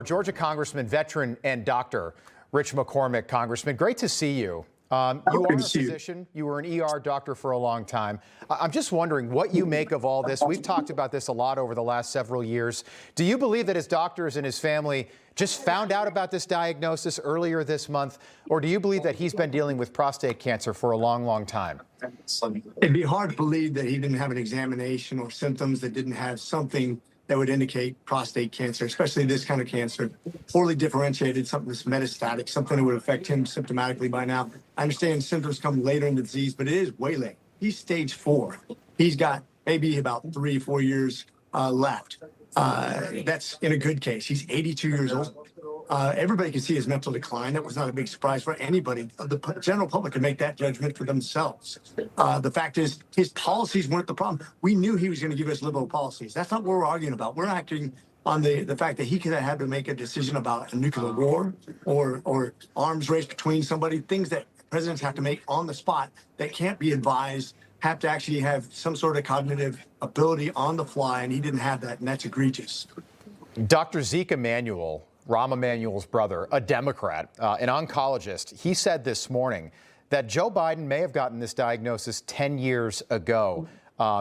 Georgia Congressman, veteran, and doctor, Rich McCormick. Congressman, great to see you. You are a physician. You were an ER doctor for a long time. I'm just wondering what you make of all this. We've talked about this a lot over the last several years. Do you believe that his doctors and his family just found out about this diagnosis earlier this month, or do you believe that he's been dealing with prostate cancer for a long, long time? It'd be hard to believe that he didn't have an examination or symptoms that didn't have something that would indicate prostate cancer, especially this kind of cancer, poorly differentiated, something that's metastatic, something that would affect him symptomatically by now. I understand symptoms come later in the disease, but it is way late. He's stage 4. He's got maybe about 3-4 years left. That's in a good case. He's 82 years old. Everybody can see his mental decline. That was not a big surprise for anybody. The general public can make that judgment for themselves. The fact is, his policies weren't the problem. We knew he was going to give us liberal policies. That's not what we're arguing about. We're acting on the fact that he could have had to make a decision about a nuclear war or arms race between somebody, things that presidents have to make on the spot that can't be advised, have to actually have some sort of cognitive ability on the fly, and he didn't have that, and that's egregious. Dr. Zeke Emanuel, Rahm Emanuel's brother, a Democrat, an oncologist, he said this morning that Joe Biden may have gotten this diagnosis 10 years ago.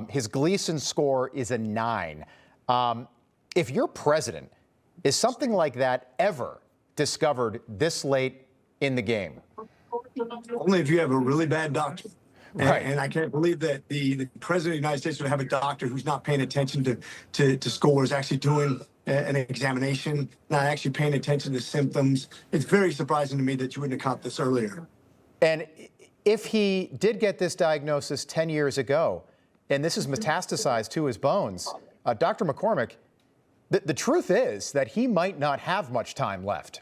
His Gleason score is a 9. If you're president, is something like that ever discovered this late in the game? Only if you have a really bad doctor. Right. And I can't believe that the president of the United States would have a doctor who's not paying attention to scores, actually doing an examination, not actually paying attention to symptoms. It's very surprising to me that you wouldn't have caught this earlier. And if he did get this diagnosis 10 years ago, and this is metastasized to his bones, Dr. McCormick, the truth is that he might not have much time left.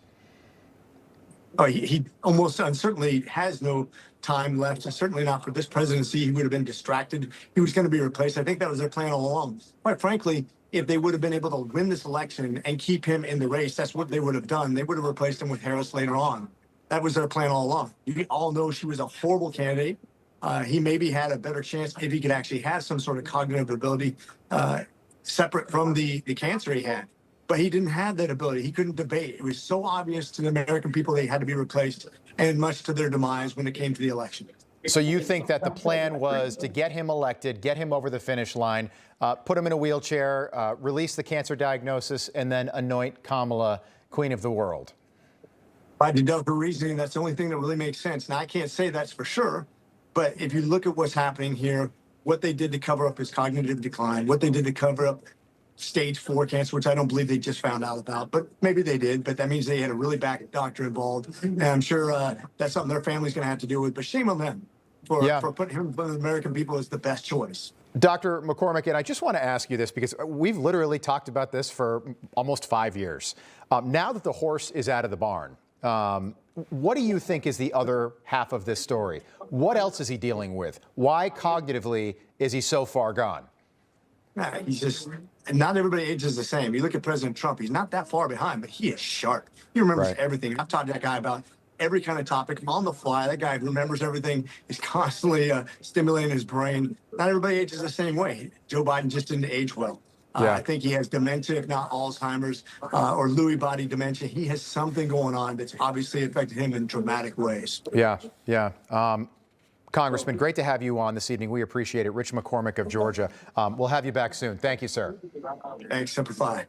Oh, he almost certainly has no time left, and certainly not for this presidency. He would have been distracted. He was going to be replaced. I think that was their plan all along. Quite frankly, if they would have been able to win this election and keep him in the race, that's what they would have done. They would have replaced him with Harris later on. That was their plan all along. You all know she was a horrible candidate. He maybe had a better chance if he could actually have some sort of cognitive ability separate from the cancer he had. But he didn't have that ability. He couldn't debate. It was so obvious to the American people they had to be replaced, and much to their demise when it came to the election. So you think that the plan was to get him elected, get him over the finish line, put him in a wheelchair, release the cancer diagnosis, and then anoint Kamala queen of the world? By deductive reasoning, that's the only thing that really makes sense. Now, I can't say that's for sure, but if you look at what's happening here, what they did to cover up his cognitive decline, what they did to cover up stage 4 cancer, which I don't believe they just found out about, but maybe they did. But that means they had a really bad doctor involved. And I'm sure that's something their family's going to have to deal with. But shame on them for putting him in front of the American people as the best choice. Dr. McCormick, and I just want to ask you this because we've literally talked about this for almost 5 years. Now that the horse is out of the barn, what do you think is the other half of this story? What else is he dealing with? Why cognitively is he so far gone? He's just, not everybody ages the same. You look at President Trump, he's not that far behind, but he is sharp. He remembers everything. I've talked to that guy about every kind of topic on the fly. That guy remembers everything. He's constantly stimulating his brain. Not everybody ages the same way. Joe Biden just didn't age well. I think he has dementia, if not Alzheimer's or Lewy body dementia. He has something going on that's obviously affected him in dramatic ways. Yeah. Congressman, great to have you on this evening. We appreciate it. Rich McCormick of Georgia. We'll have you back soon. Thank you, sir. Thanks. Semper Fi.